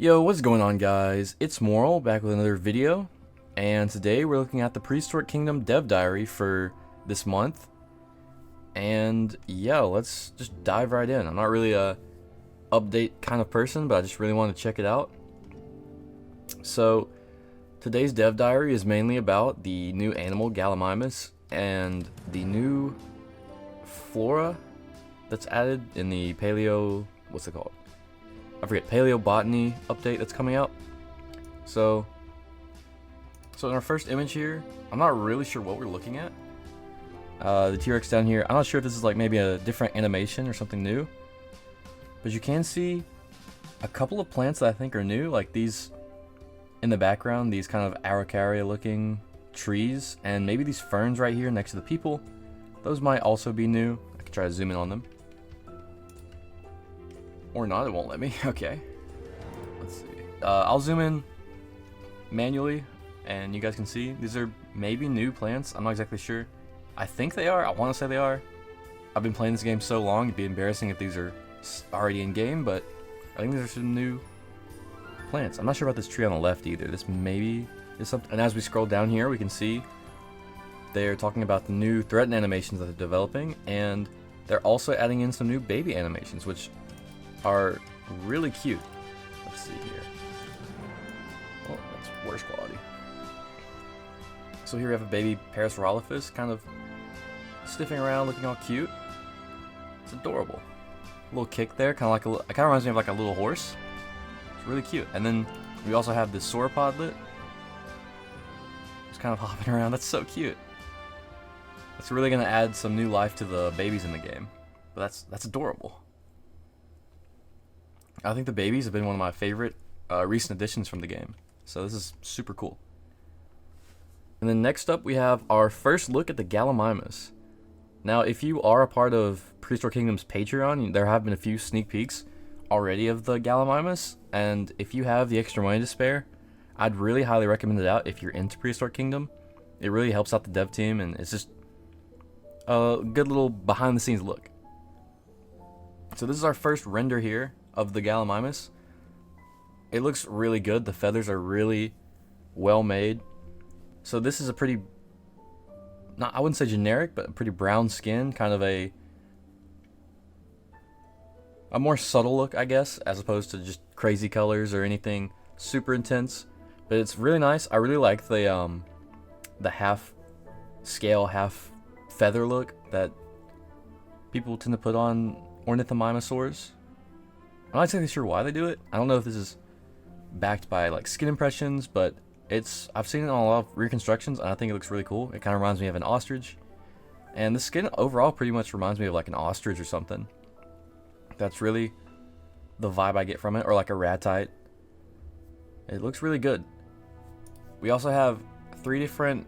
Yo, what's going on, guys? It's Moral back with another video, and today we're looking at the Prehistoric Kingdom dev diary for this month. And yeah, let's just dive right in. I'm not really a update kind of person, but I just really want to check it out. So today's dev diary is mainly about the new animal Gallimimus and the new flora that's added in the what's it called? I forget, paleo-botany update that's coming out. So in our first image here, I'm not really sure what we're looking at. The T-Rex down here, I'm not sure if this is like maybe a different animation or something new. But you can see a couple of plants that I think are new, like these in the background, these kind of araucaria looking trees, and maybe these ferns right here next to the people. Those might also be new. I could try to zoom in on them. Or not, it won't let me. Okay. Let's see. I'll zoom in manually, and you guys can see these are maybe new plants. I'm not exactly sure. I think they are. I want to say they are. I've been playing this game so long, it'd be embarrassing if these are already in game, but I think these are some new plants. I'm not sure about this tree on the left either. This maybe is something. And as we scroll down here, we can see they're talking about the new threaten animations that they're developing, and they're also adding in some new baby animations, which are really cute. Let's see here. Oh, that's worse quality. So here we have a baby Parasaurolophus kind of sniffing around, looking all cute. It's adorable. A little kick there, kind of like it kind of reminds me of like a little horse. It's really cute. And then we also have this sauropodlet. Just kind of hopping around. That's so cute. That's really gonna add some new life to the babies in the game. But that's adorable. I think the babies have been one of my favorite recent additions from the game. So this is super cool. And then next up we have our first look at the Gallimimus. Now if you are a part of Prehistoric Kingdom's Patreon, there have been a few sneak peeks already of the Gallimimus. And if you have the extra money to spare, I'd really highly recommend it out if you're into Prehistoric Kingdom. It really helps out the dev team, and it's just a good little behind the scenes look. So this is our first render here of the Gallimimus. It looks really good. The feathers are really well made. So this is a pretty, I wouldn't say generic, but a pretty brown skin, kind of a more subtle look, I guess, as opposed to just crazy colors or anything super intense. But it's really nice. I really like the half scale, half feather look that people tend to put on ornithomimosaurs. I'm not exactly sure why they do it. I don't know if this is backed by like skin impressions, but I've seen it on a lot of reconstructions, and I think it looks really cool. It kind of reminds me of an ostrich, and the skin overall pretty much reminds me of like an ostrich or something. That's really the vibe I get from it, or like a ratite. It looks really good. We also have 3 different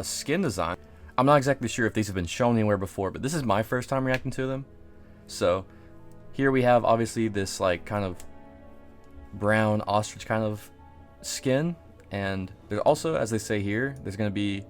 skin designs. I'm not exactly sure if these have been shown anywhere before, but this is my first time reacting to them. So here we have obviously this like kind of brown ostrich kind of skin, and there's also, as they say here, it's gonna be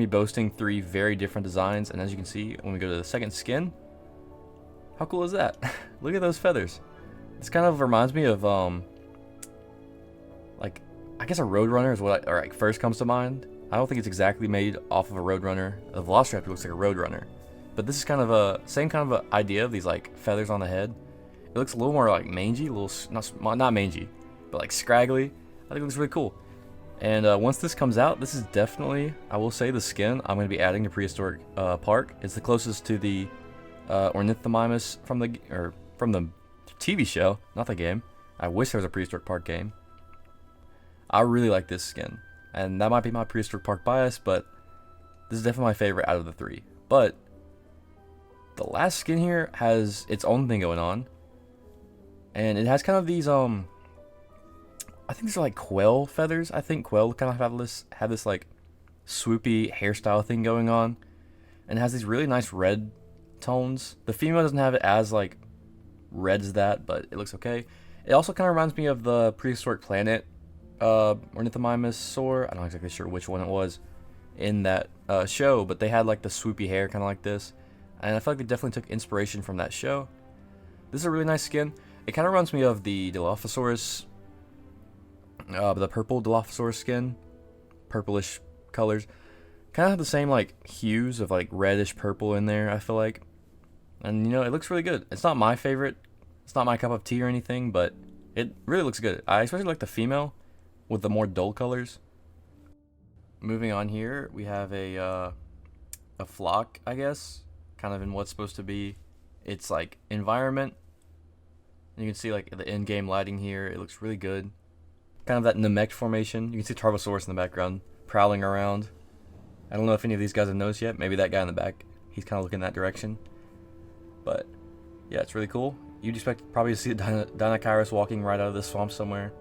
boasting 3 very different designs. And as you can see, when we go to the second skin, how cool is that? Look at those feathers. This kind of reminds me of like, I guess a Roadrunner is what first comes to mind. I don't think it's exactly made off of a Roadrunner. The Velociraptor looks like a Roadrunner, but this is kind of a same kind of a idea of these like feathers on the head. It looks a little more like mangy, a little not mangy, but like scraggly. I think it looks really cool. And once this comes out, this is definitely, I will say, the skin I'm going to be adding to Prehistoric Park. It's the closest to the Ornithomimus from the TV show, not the game. I wish there was a Prehistoric Park game. I really like this skin, and that might be my Prehistoric Park bias, but this is definitely my favorite out of the 3. But the last skin here has its own thing going on, and it has kind of these I think these are like quail feathers. I think quail kind of have this like swoopy hairstyle thing going on, and it has these really nice red tones. The female doesn't have it as like red as that, but it looks okay. It also kind of reminds me of the Prehistoric Planet Ornithomimosaur. I'm not exactly sure which one it was in that show, but they had like the swoopy hair kind of like this, and I feel like they definitely took inspiration from that show. This is a really nice skin. It kind of reminds me of the Dilophosaurus, the purple Dilophosaurus skin, purplish colors. Kind of have the same like hues of like reddish purple in there, I feel like. And you know, it looks really good. It's not my favorite. It's not my cup of tea or anything, but it really looks good. I especially like the female with the more dull colors. Moving on here, we have a flock, I guess, kind of in what's supposed to be its like environment. You can see like the in-game lighting here. It looks really good. Kind of that Namek formation. You can see Tarbosaurus in the background prowling around. I don't know if any of these guys have noticed yet. Maybe that guy in the back. He's kind of looking that direction. But yeah, it's really cool. You'd expect probably to see a Dinocyrus walking right out of this swamp somewhere.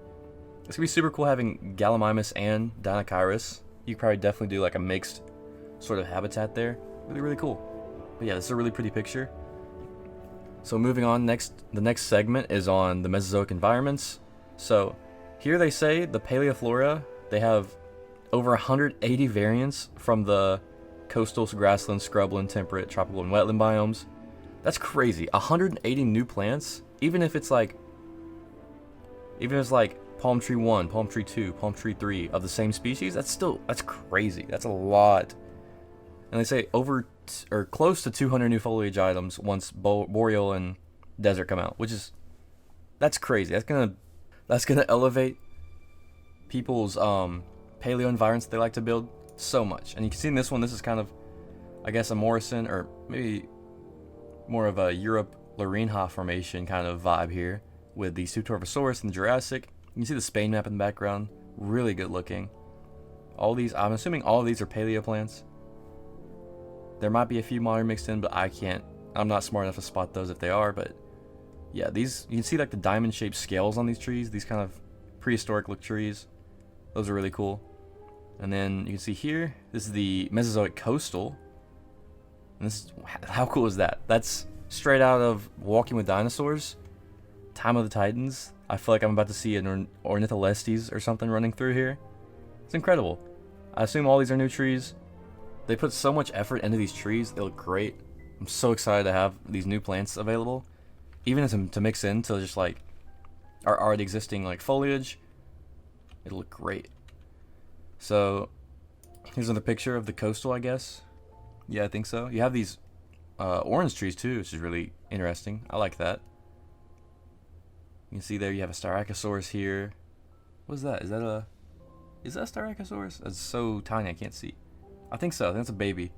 It's gonna be super cool having Gallimimus and Dinocyrus. You could probably definitely do like a mixed sort of habitat there. Really, really cool. But yeah, this is a really pretty picture. So moving on, the next segment is on the Mesozoic environments. So here they say the Paleoflora, they have over 180 variants from the coastal, grassland, scrubland, temperate, tropical, and wetland biomes. That's crazy. 180 new plants, even if it's like palm tree 1, palm tree 2, palm tree 3 of the same species. That's crazy. That's a lot. And they say or close to 200 new foliage items once boreal and desert come out, that's crazy. That's gonna elevate people's paleo environments they like to build so much. And you can see in this one, this is kind of, I guess, a Morrison or maybe more of a Europe Larinha formation kind of vibe here with the Pseudotorvosaurus in the Jurassic. You can see the Spain map in the background, really good looking. All these, I'm assuming all of these are paleo plants. There might be a few modern mixed in, but I'm not smart enough to spot those if they are. But yeah, these, you can see like the diamond shaped scales on these trees, these kind of prehistoric look trees. Those are really cool. And then you can see here, this is the Mesozoic coastal. And this is, how cool is that? That's straight out of Walking with Dinosaurs, Time of the Titans. I feel like I'm about to see an Ornitholestes or something running through here. It's incredible. I assume all these are new trees. They put so much effort into these trees. They look great. I'm so excited to have these new plants available, even to mix into just like our already existing like foliage. It'll look great. So here's another picture of the coastal, I guess. Yeah, I think so. You have these orange trees too, which is really interesting. I like that. You can see there you have a Styracosaurus here. What is that? Is that a Styracosaurus? That's so tiny I can't see. I think so. I think it's a baby.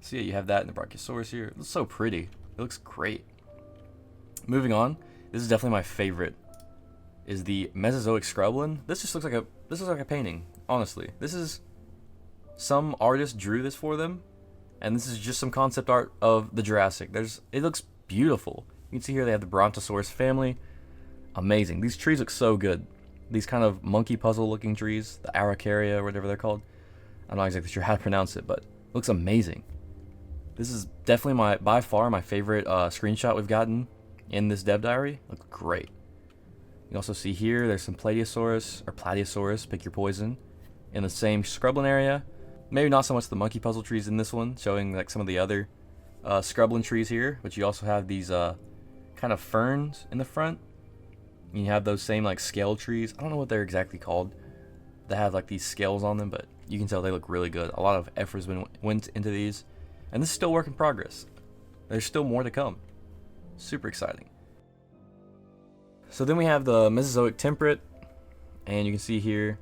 So yeah, you have that in the Brachiosaurus here. It looks so pretty. It looks great. Moving on, this is definitely my favorite. Is the Mesozoic scrubland. This just looks like a painting. Honestly, this is some artist drew this for them, and this is just some concept art of the Jurassic. It looks beautiful. You can see here they have the Brontosaurus family. Amazing. These trees look so good. These kind of monkey puzzle looking trees, the Araucaria or whatever they're called. I'm not exactly sure how to pronounce it, but it looks amazing. This is definitely by far my favorite screenshot we've gotten in this dev diary. Looks great. You can also see here there's some Plateosaurus, pick your poison, in the same scrubland area. Maybe not so much the monkey puzzle trees in this one, showing like some of the other scrubland trees here, but you also have these kind of ferns in the front. And you have those same like scale trees. I don't know what they're exactly called. They have like these scales on them, but you can tell they look really good. A lot of effort went into these, and this is still work in progress. There's still more to come. Super exciting. So then we have the Mesozoic temperate, and you can see here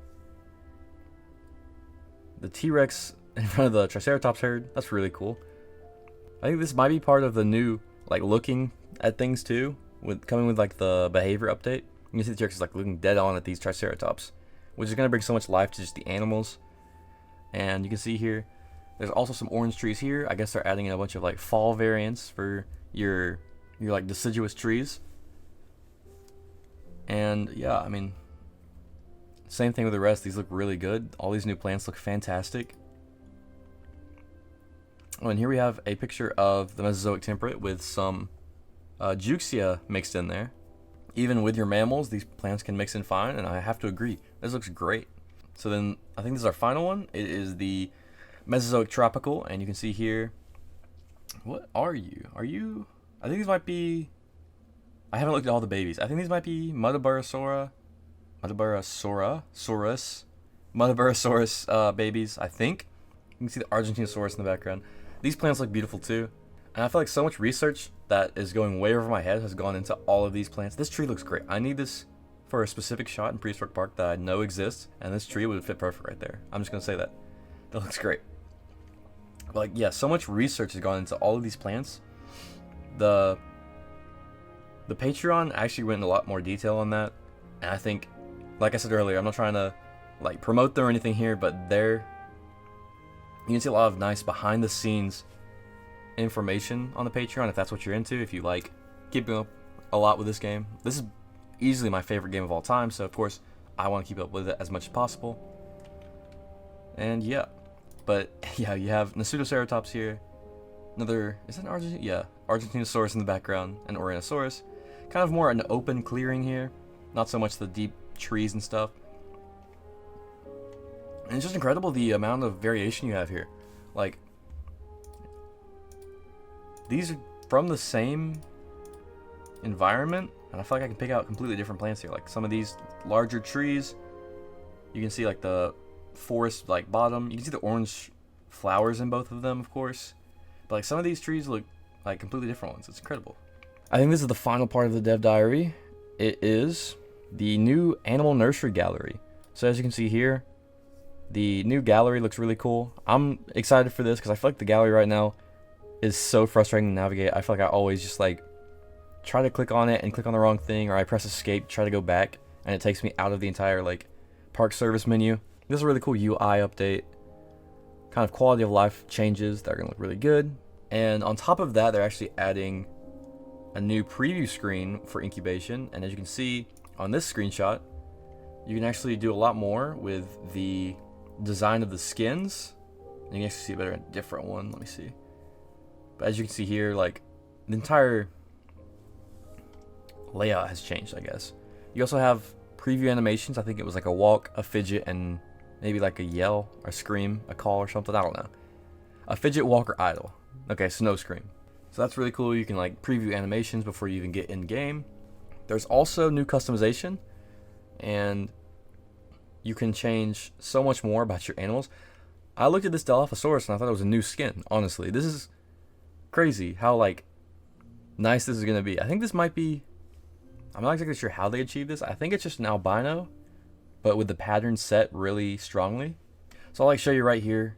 the T-Rex in front of the Triceratops herd. That's really cool. I think this might be part of the new like looking at things too, coming with like the behavior update. You can see the T-Rex is like looking dead on at these Triceratops, which is going to bring so much life to just the animals. And you can see here, there's also some orange trees here. I guess they're adding in a bunch of like fall variants for your like deciduous trees. And yeah, I mean, same thing with the rest. These look really good. All these new plants look fantastic. Oh, and here we have a picture of the Mesozoic temperate with some Juxia mixed in there. Even with your mammals, these plants can mix in fine, and I have to agree, this looks great. So then, I think this is our final one. It is the Mesozoic tropical, and you can see here, what are you? I think these might be I haven't looked at all the babies. I think these might be Muttaburrasaurus babies, I think. You can see the Argentinosaurus in the background. These plants look beautiful too. And I feel like so much research that is going way over my head has gone into all of these plants. This tree looks great. I need this for a specific shot in Prehistoric Park that I know exists, and this tree would fit perfect right there. I'm just going to say that. That looks great. But like, yeah, so much research has gone into all of these plants. The Patreon actually went into a lot more detail on that. And I think, like I said earlier, I'm not trying to like promote them or anything here, but there you can see a lot of nice behind the scenes information on the Patreon if that's what you're into, if you like keeping up a lot with this game. This is easily my favorite game of all time, so of course I want to keep up with it as much as possible. And yeah, but yeah, you have Nasutoceratops here, another, is that an Argentinosaurus in the background, and Oranosaurus. Kind of more an open clearing here, not so much the deep trees and stuff. And it's just incredible the amount of variation you have here. Like, these are from the same environment, and I feel like I can pick out completely different plants here. Like some of these larger trees, you can see like the forest like bottom. You can see the orange flowers in both of them, of course. But like some of these trees look like completely different ones. It's incredible. I think this is the final part of the dev diary. It is the new animal nursery gallery. So as you can see here, the new gallery looks really cool. I'm excited for this because I feel like the gallery right now is so frustrating to navigate. I feel like I always just like try to click on it and click on the wrong thing, or I press escape, try to go back, and it takes me out of the entire like park service menu. This is a really cool UI update. Kind of quality of life changes that are gonna look really good. And on top of that, they're actually adding a new preview screen for incubation. And as you can see on this screenshot, you can actually do a lot more with the design of the skins. And you can actually see better in a different one. Let me see. But as you can see here, like the entire layout has changed, I guess. You also have preview animations. I think it was like a walk, a fidget, and maybe like a yell, or scream, a call, or something. I don't know. A fidget, walk, or idle. Okay, so no scream. So that's really cool. You can like preview animations before you even get in game. There's also new customization, and you can change so much more about your animals. I looked at this Dilophosaurus and I thought it was a new skin. Honestly, this is crazy how like nice this is gonna be. I think this might be, I'm not exactly sure how they achieved this. I think it's just an albino, but with the pattern set really strongly. So I'll like show you right here.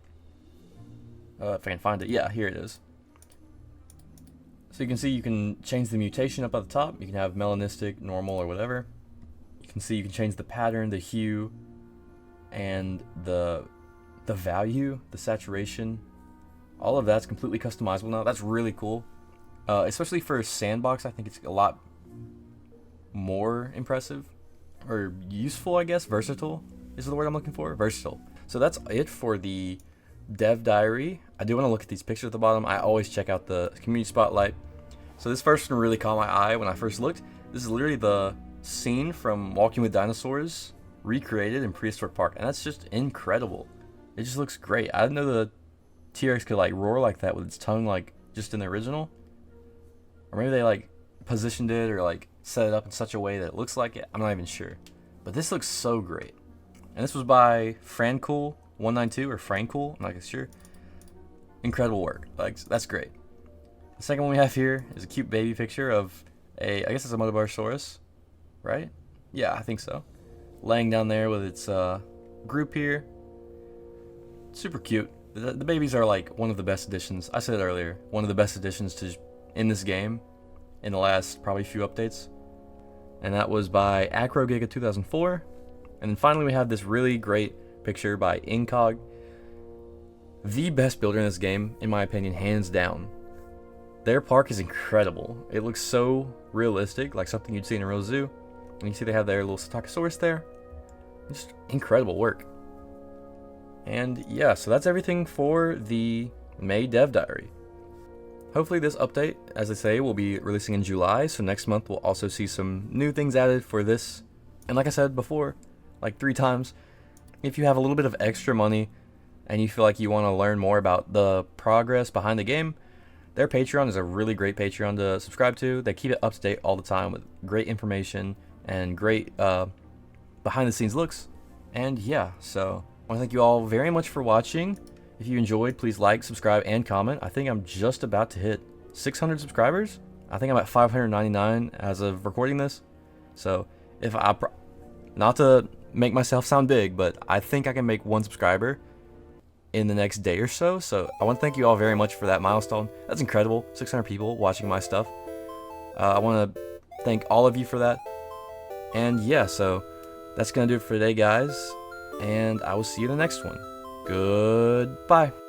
If I can find it. Yeah, here it is. So you can see you can change the mutation up at the top. You can have melanistic, normal, or whatever. You can see you can change the pattern, the hue, and the value, the saturation. All of that's completely customizable now. That's really cool. Especially for sandbox, I think it's a lot more impressive or useful, I guess. Versatile is the word I'm looking for. Versatile. So that's it for the dev diary. I do want to look at these pictures at the bottom. I always check out the community spotlight. So this first one really caught my eye when I first looked. This is literally the scene from Walking with Dinosaurs recreated in Prehistoric Park, and that's just incredible. It just looks great. I didn't know the T-Rex could like roar like that with its tongue like just in the original, or maybe they like positioned it or like set it up in such a way that it looks like it. I'm not even sure, but this looks so great. And this was by Francool192 or Francool, I'm not sure. Incredible work. Like, that's great. The second one we have here is a cute baby picture of I guess it's a Muttaburrasaurus, right? Yeah, I think so. Laying down there with its group here. Super cute. The babies are like one of the best additions. I said it earlier, one of the best additions to in this game in the last probably few updates. And that was by AcroGiga2004. And then finally we have this really great picture by Incog. The best builder in this game, in my opinion, hands down. Their park is incredible. It looks so realistic, like something you'd see in a real zoo. And you see they have their little Psittacosaurus there. Just incredible work. And yeah, so that's everything for the May Dev Diary. Hopefully this update, as I say, will be releasing in July, so next month we'll also see some new things added for this. And like I said before, like 3 times, if you have a little bit of extra money and you feel like you want to learn more about the progress behind the game, Their Patreon is a really great Patreon to subscribe to. They keep it up to date all the time with great information and great behind the scenes looks. And yeah, so I want to thank you all very much for watching. If you enjoyed, please like, subscribe, and comment. I think I'm just about to hit 600 subscribers. I think I'm at 599 as of recording this. So if not to make myself sound big, but I think I can make 1 subscriber in the next day or so. So I want to thank you all very much for that milestone. That's incredible. 600 people watching my stuff. I want to thank all of you for that. And yeah, so that's going to do it for today, guys. And I will see you in the next one. Goodbye.